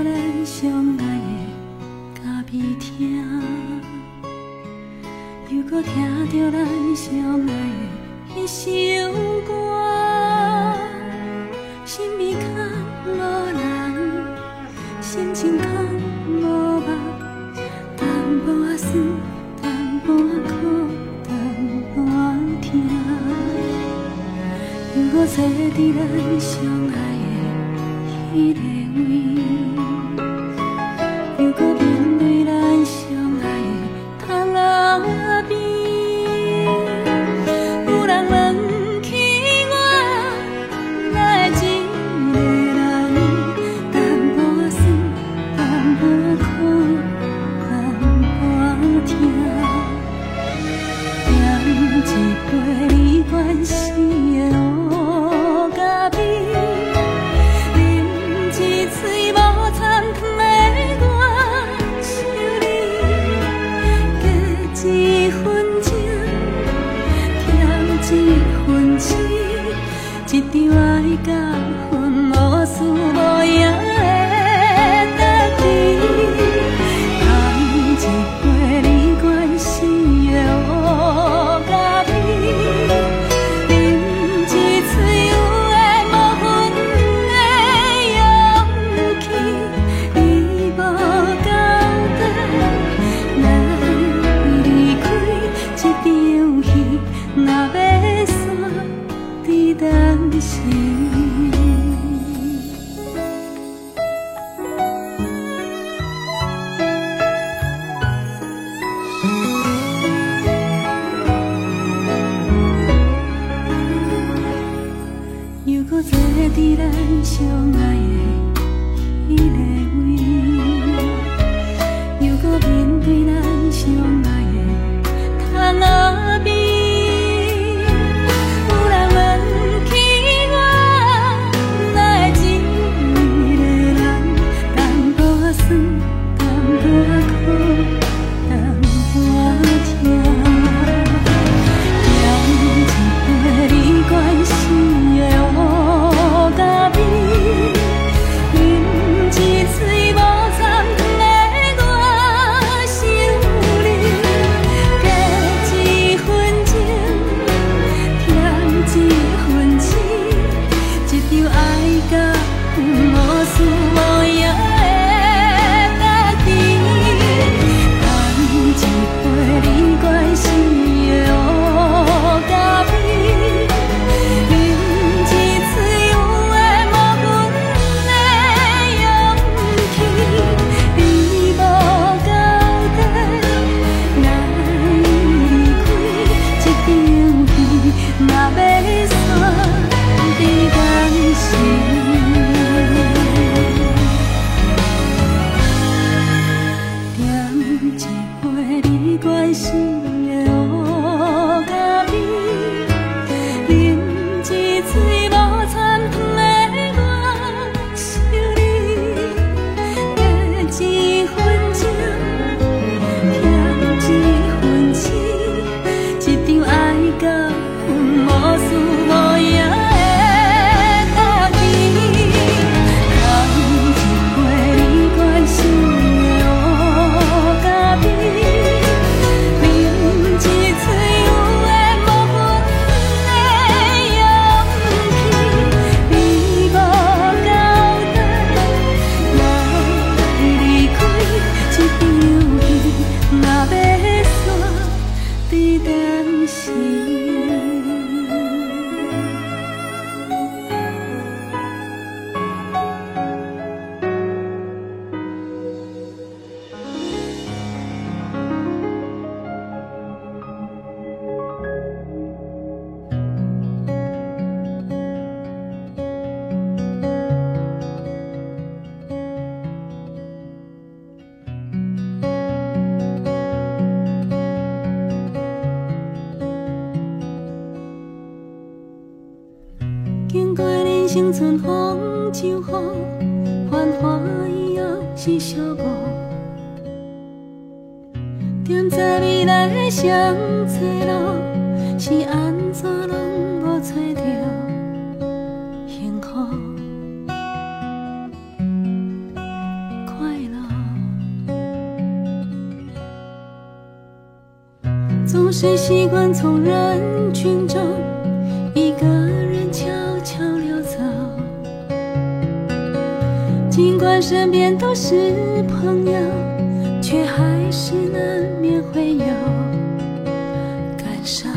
咱相爱的咖啡厅，又搁听着咱相爱的迄首歌，心味较无人，心情较无梦，淡薄仔酸，淡薄仔苦，淡薄仔痛，又搁坐伫咱相爱的迄个位，又搁面对咱相爱的窗仔边。有人问起我，哪会一个人，淡薄仔酸，淡薄仔苦，淡薄仔痛，点一杯你关心的乌咖啡。一场爱甲阮无输无赢的斗阵，干一杯你关心的乌咖啡，饮一嘴有的无份的勇气，你无交代，哪会离开这场戏？若要煞伫等时。又搁坐伫咱相爱的迄个位，又搁面对咱相爱的窗仔边。有人问起我，哪会一个人，淡薄仔酸，淡薄仔苦，淡薄仔痛，点一杯你关心的乌咖啡，饮一嘴无参糖的我心里，加一份情，添一份痴，一场爱甲无输无赢的斗阵，干一杯你关心的乌咖啡，饮一嘴有的无份的勇气，你无交代，哪会离开这场戏？若要煞伫等时。点一杯你关心的乌咖啡，饮一嘴无参糖的我心里，加一份情，添一份痴，一场爱甲阮无输无赢的斗阵，干一杯你关心的乌咖啡，饮一嘴有的无份的勇气，你无交代，哪会离开这场戏？若要煞伫等时。经过人生春风秋雨，繁华以后是寂寞。踮在未来的相册路，是安怎拢无找着幸福。是习惯从人群中一个人悄悄溜走，尽管身边都是朋友，却还是难免会有感伤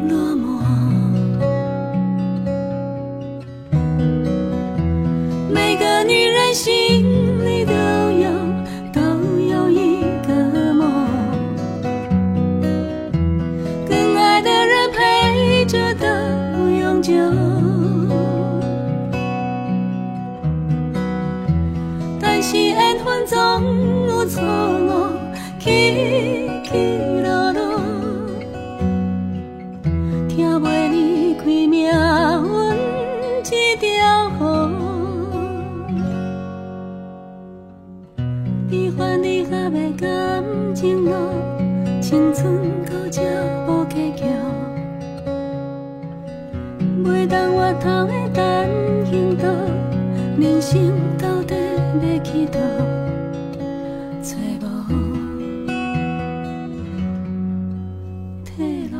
落寞。每个女人心里都有一个梦，更爱的人陪着到永久。但是缘分总有错误，起起落落，听袂离开命运这条河。你烦你还袂感情路，青春到这无结局，袂当回头的单行道，人生到底要去倒，找无退路。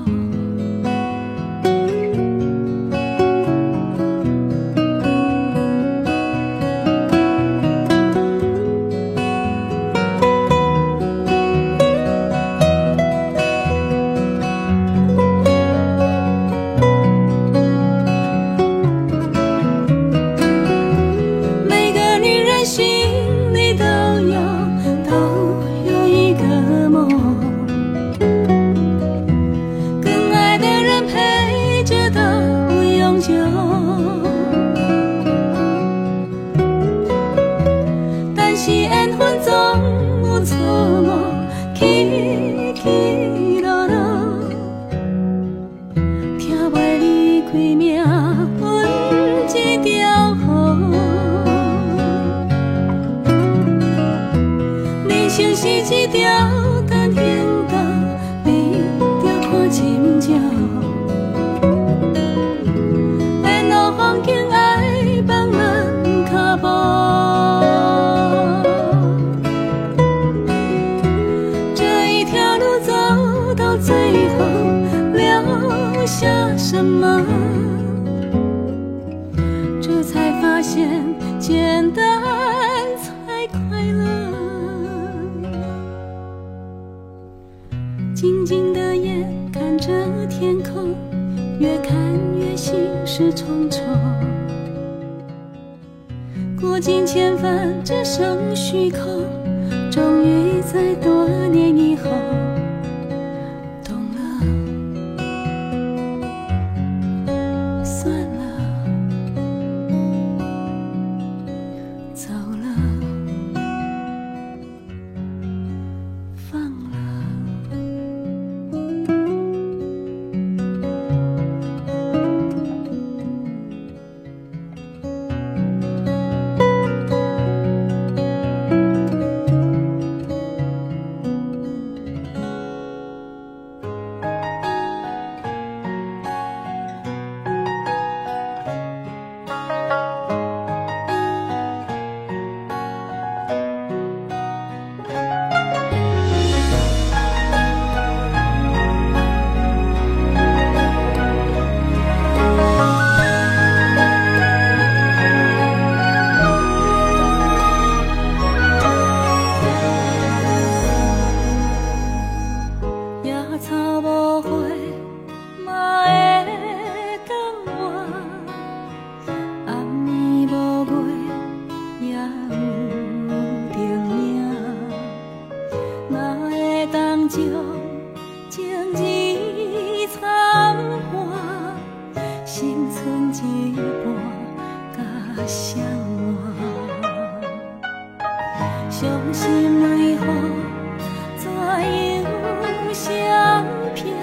但是缘分总有错误，起起落落，听袂离开命运这条河。人生是一条单行道，你着看清楚。沿路风景爱放慢脚步。到最后留下什么？这才发现简单才快乐。静静的眼看着天空，越看越心事重重。过尽千帆，只剩虚空。终于在多年以后。伤心为何怎样相拼？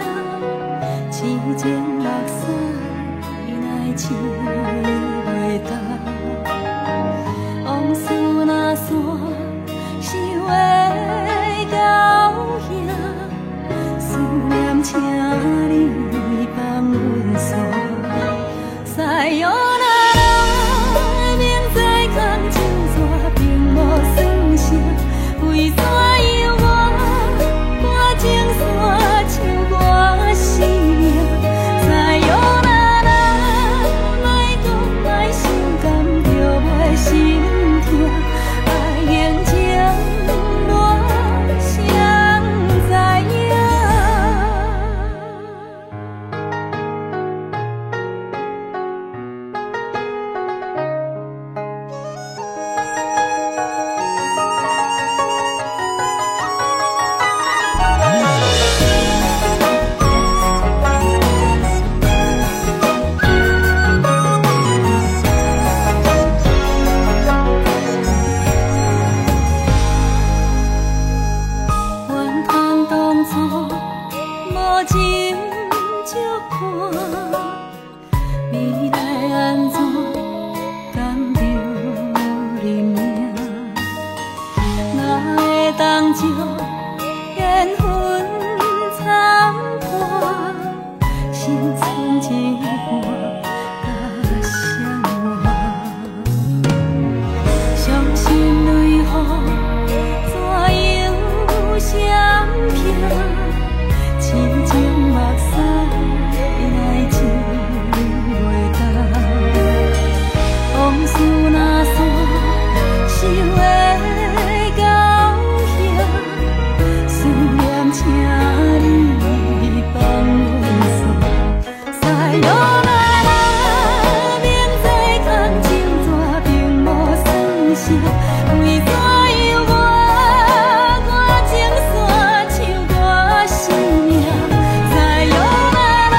痴情目屎来拭袂干，往事若线是会到遐，思念请你放阮散，使用。为怎样我缘分参半，心存一半甲伤害。伤心泪雨怎样闪避？深情目屎来浸袂干，往事若线，想的高兴，思念请你放阮线。西路啦啦，明知空情纸并无算啥，为怎样我情线唱歌生命？西路啦啦，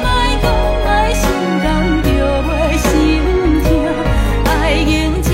莫讲爱心甘就袂心痛，爱认情。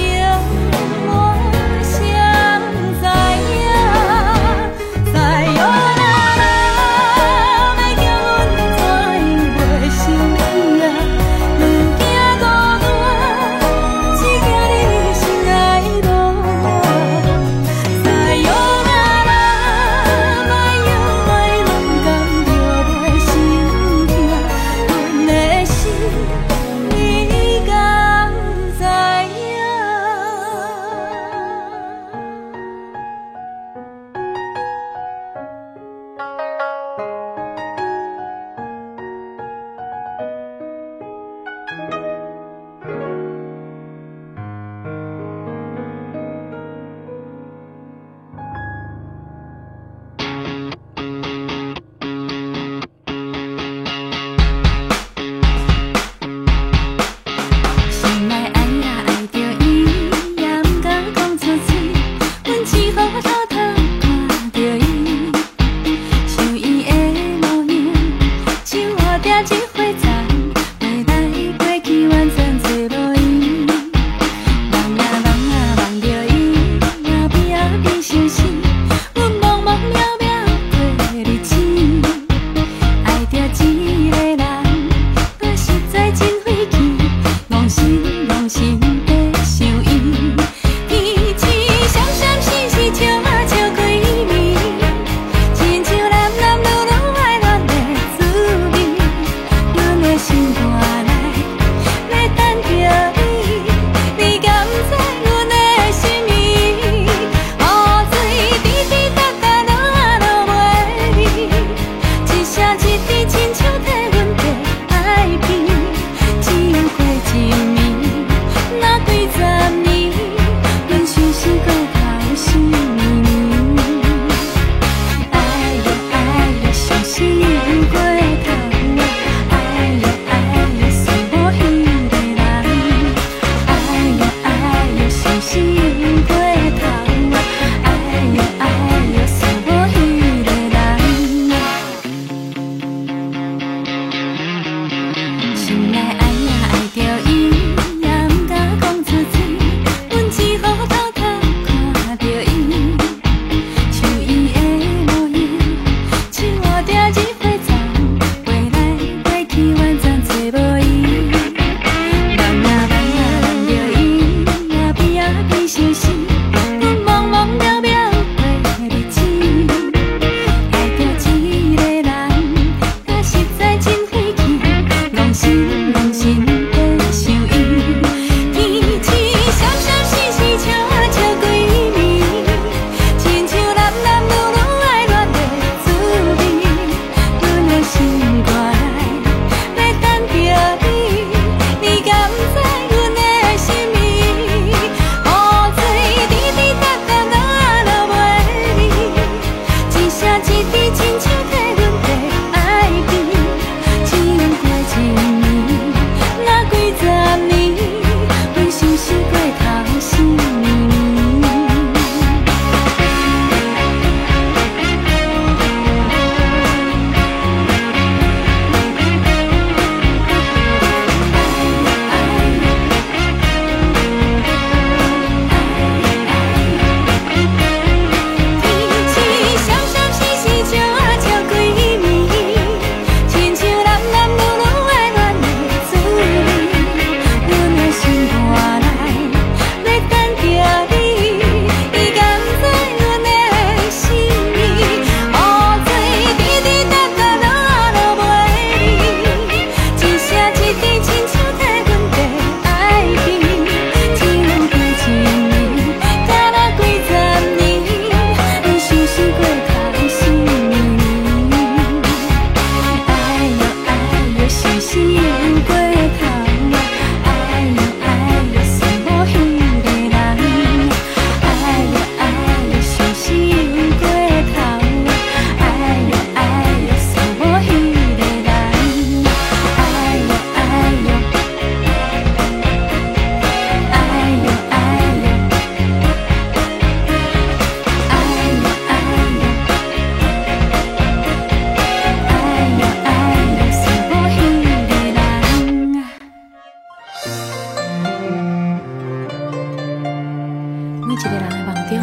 一个人的梦中，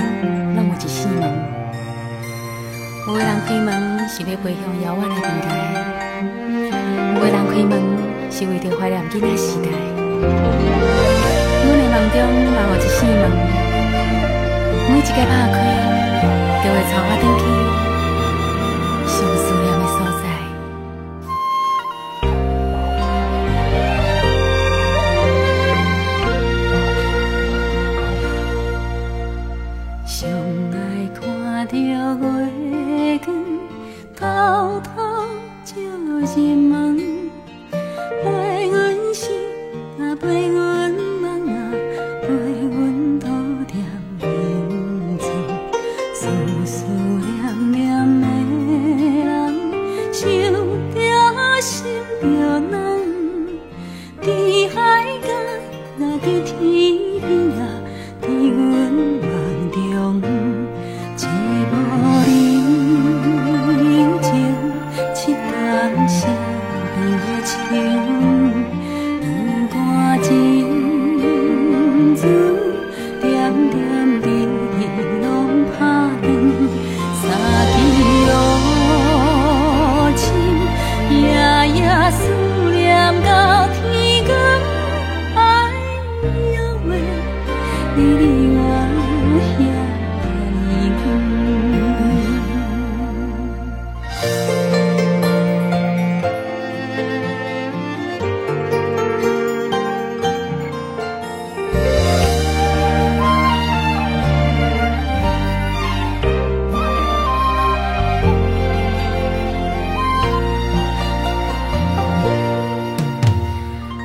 拢有一扇门。有的人开门是要飞向遥远的未来，有的人开门是为着怀念囡仔时代。阮的梦中嘛有一扇门，每一个拍开，就会带我转去上思念的所在。上爱看着月光，偷偷照入梦，陪阮醒，也陪阮梦啊，陪阮倒点眠床。思思念念的人，想着心着软，在海角也在天边啊，在阮梦中，寂寞人情，七淡声甜的情，两段情字，点点滴滴拢打断，三更落深，夜夜思念到天光，爱约会，你我遐尼远。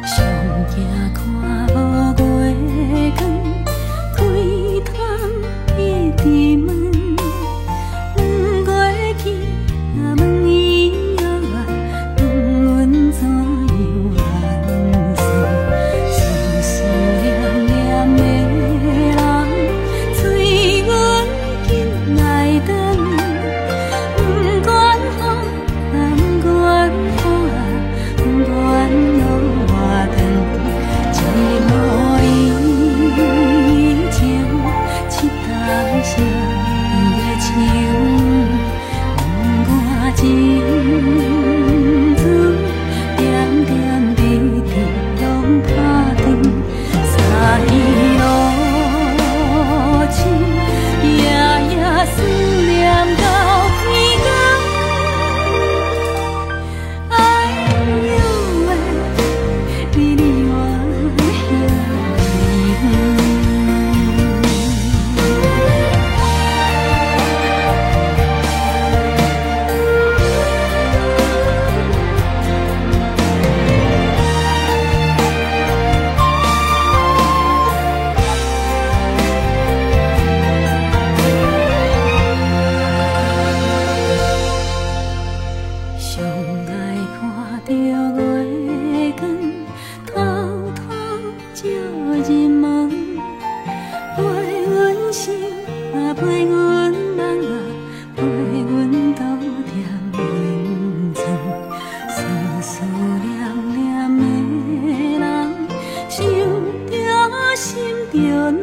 上惊看无月光，开窗闭直门，问过去也问以后啊，问阮怎样安算？思思念念的人，催阮紧来转，不管风也不管雨啊，不管路偌长，寂寞人情，七淡声甜的唱，两段情字，点点滴滴拢打断，三更落深，夜夜思念到天光，爱约会，你我遐尼远。上爱看着月光，偷偷照入梦，陪阮醒，也陪阮梦啊，陪阮倒点眠床。思思念念的人，想着心着软，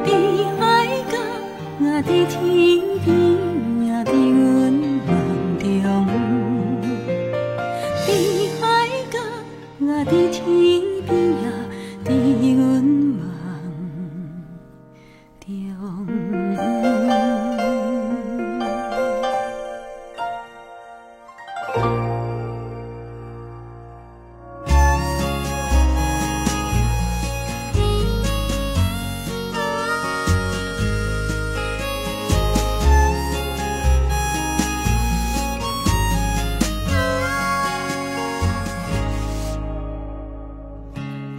在海角也在天边也在阮梦中，在海角也在天边也在阮梦中。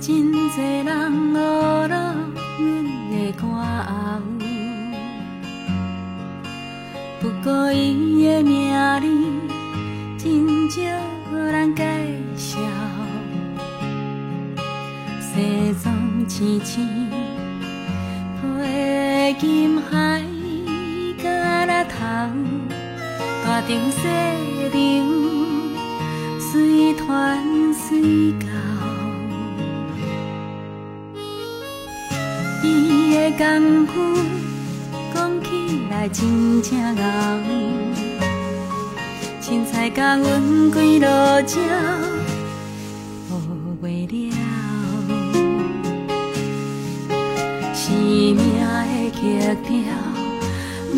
真多人学了阮的歌喉，不过伊的名字真少人介绍。西装青青，配金海甲拉头，大场细场，随传随到。伊的的功夫，讲起来真正红。凊彩甲阮归路这学袂了，生命的曲调愈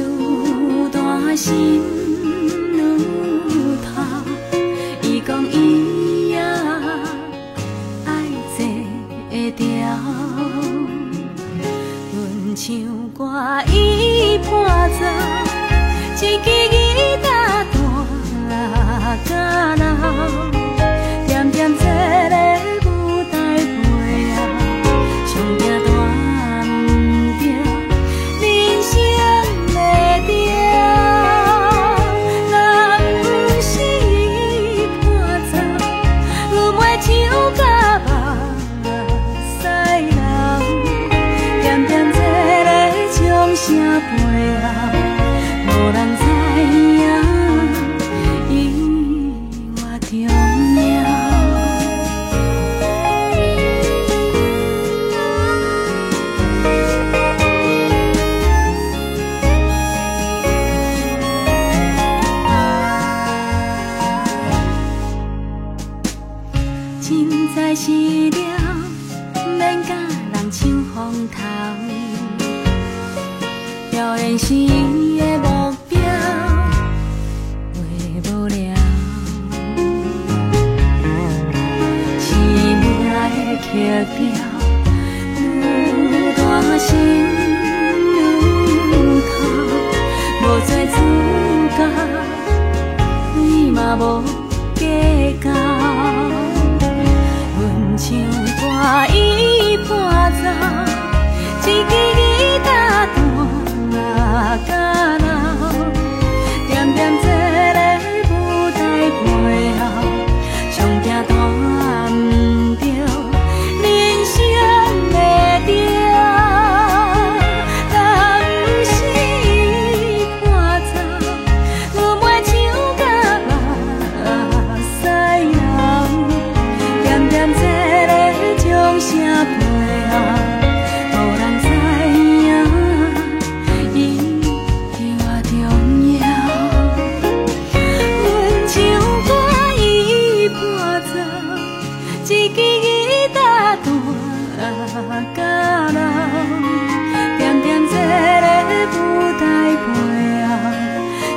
大心愈透。伊讲伊也爱坐会牢，阮唱歌伊伴奏，一支吉他弹到老，点点坐咧舞台背后，上惊断不着人生的调。若不是伊伴奏，阮袂唱甲目屎流，点点坐咧掌声背后，无人知影。凊彩是了，免甲人抢风头。表演是伊的目标，画无了。生命的曲调，愈大声愈透。无做主角，伊嘛无计较。唱歌伊伴奏，一支吉他弹到老，点点坐咧舞台背后，上惊断不着人生的调。若不是伊伴奏，阮袂唱甲目屎流，点点坐。掌声背后，无人知影伊多重要。阮唱歌伊伴奏，一支吉他弹到老，点点坐咧舞台背后，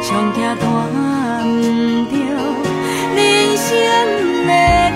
上惊断不着人生的调。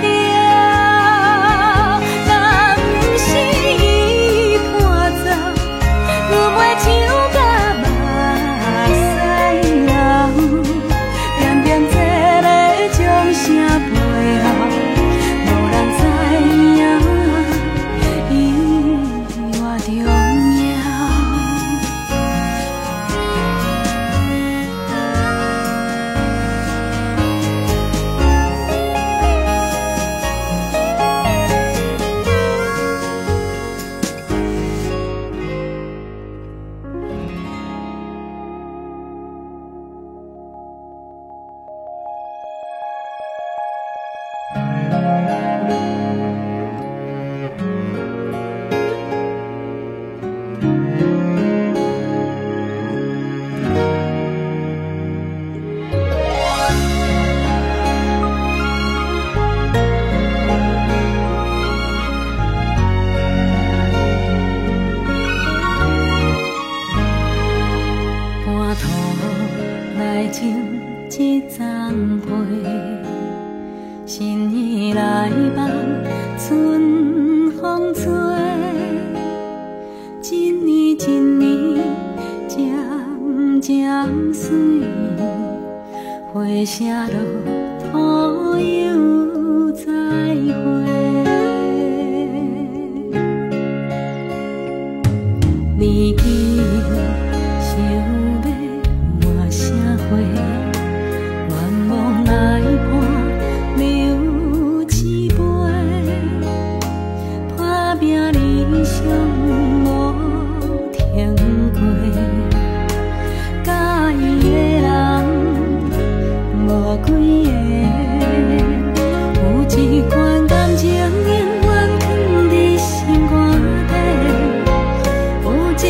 一丛花，新年来望，春风吹，一年一年渐渐水，花谢落土又再会。年纪想要换社会。愿望来伴流一杯，打拼理想无停过，介意的人无几个，有一款感情永远藏伫心肝底，有一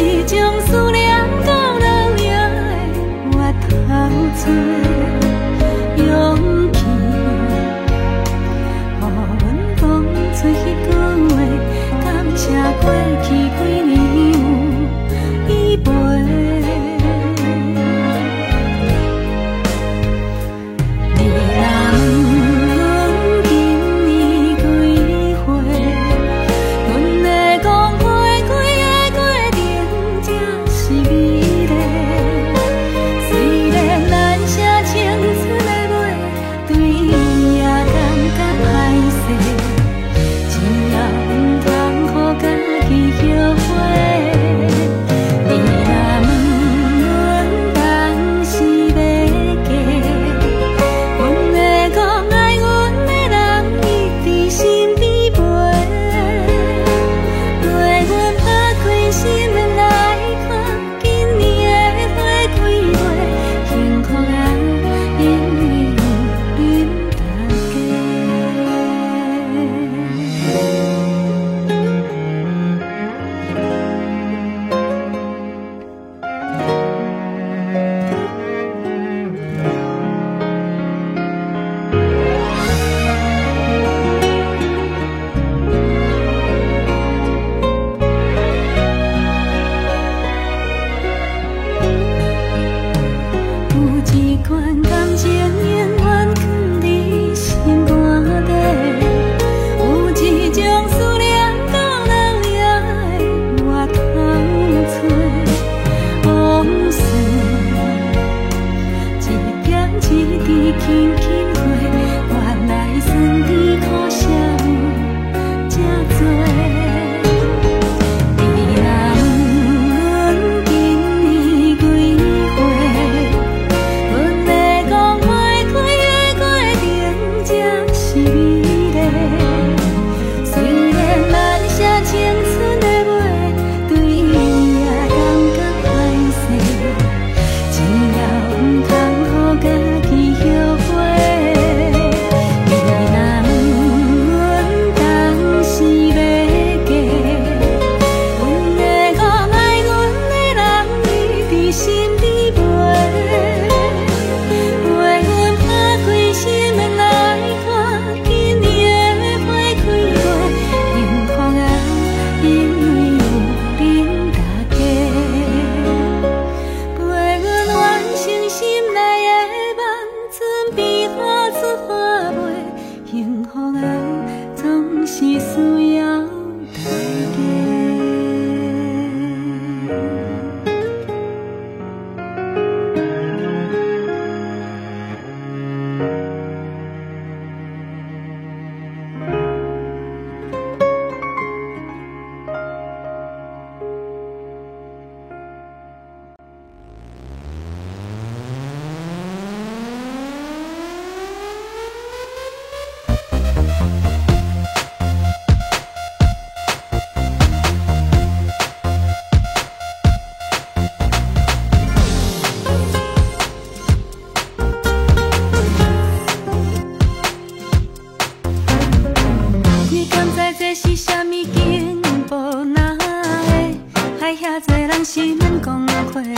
人是咱讲的快乐，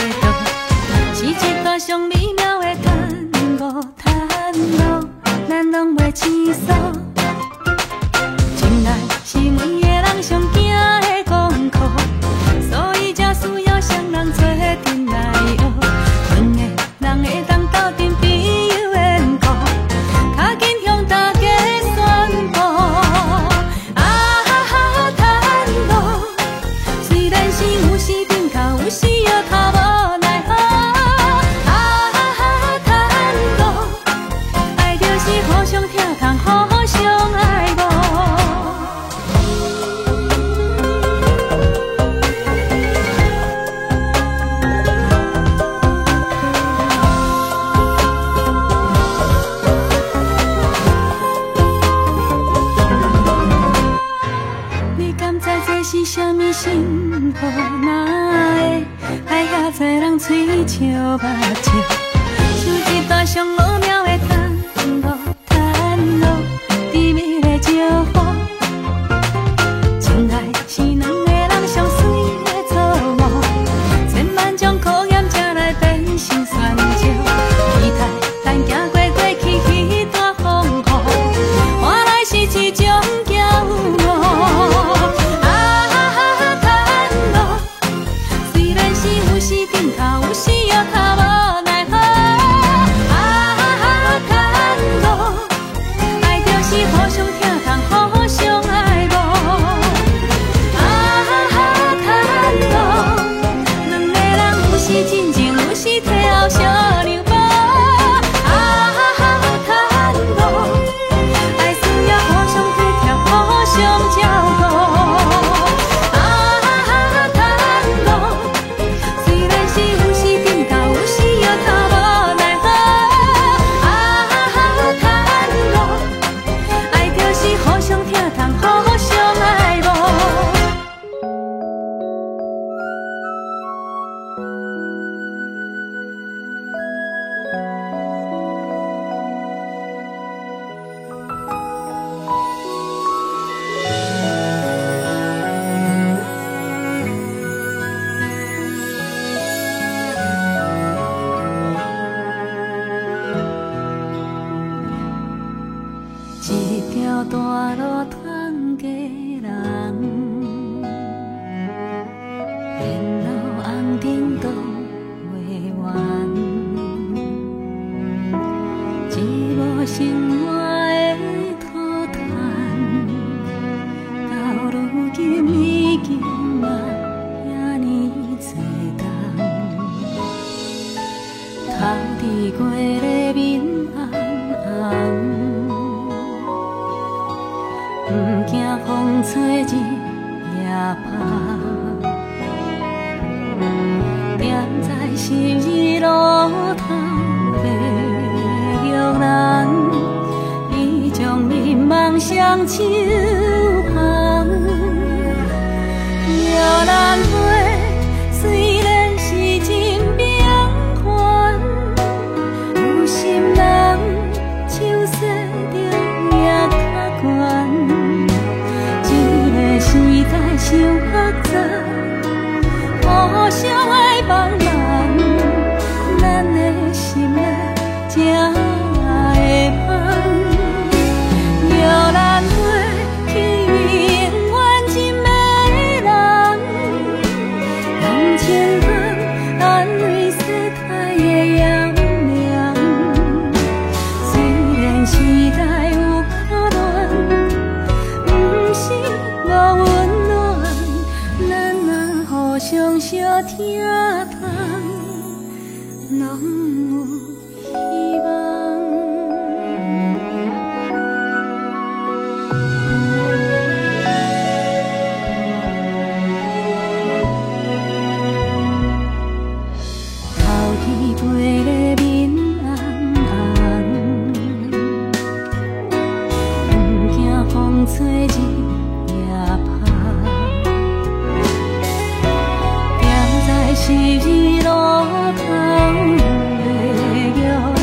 是一段上美妙的探戈，探路咱拢袂轻松。情爱是每个人上惊的功课，所以才需要双人做阵来学。两个人会当斗阵朋友缘故，较紧向大家宣布。探路虽然是有时顶头，有时又头无奈何。探路爱就是互相疼痛，互相爱慕。你敢知这是啥物幸福？哪会爱遐多人嘴笑目笑，像一段上美妙的探路，探路甜蜜的招呼。情爱是两个人上水的作物，千万种考验才来变成泉州。期待咱行过过去彼段风雨，换来是一种骄傲。探路虽然是有时顶头，有时又头无奈何。探路爱就是互相疼痛，互相爱慕。探路两个人有时真情，有时体后小两步。探路爱需要互相体贴，互相照顾。探路虽然是有时顶头，有时又头无奈何。探路爱就是互相疼痛，互相爱慕。一条大路通过人，沿路红灯都袂完，一无生活的土炭，到如今已经嘛遐尼多重，头伫过的面红红。不惊风吹日夜拍，踮在十字路头的玉兰，已将眠梦双手捧。玉兰花虽然是真平凡，有心人手洗着也较悬。时代伤复杂，互相爱帮忙，咱的心才会香。玉兰花去永远真迷人，人千行安慰世态的炎凉。虽然时代有较乱，不是无温暖，咱若互相相疼痛，拢有希望。头天过的面红红，不惊风吹日夜拍。十字路头的玉兰，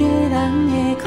月亮圆圆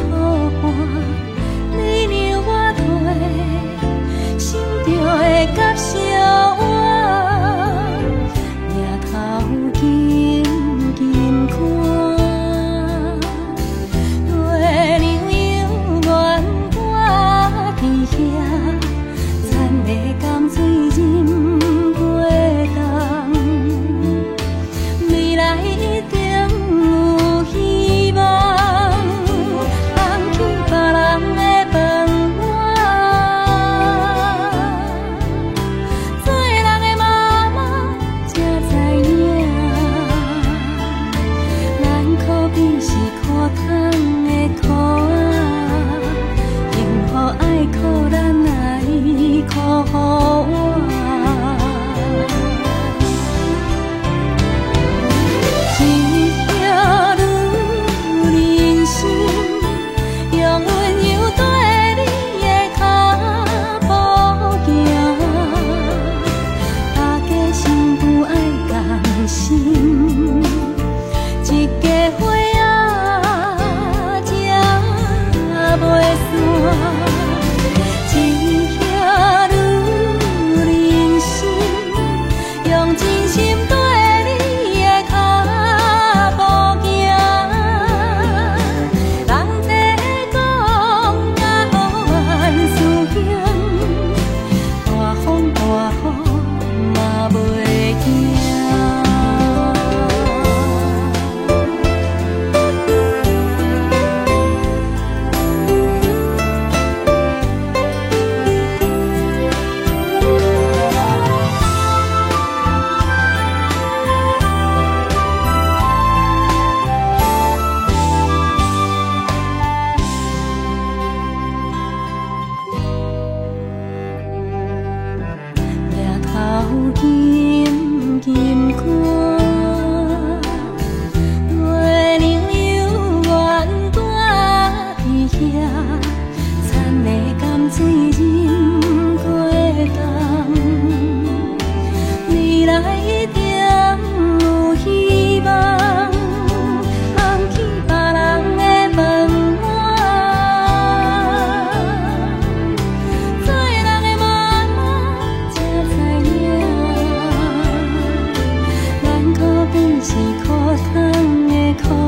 是苦痛的苦。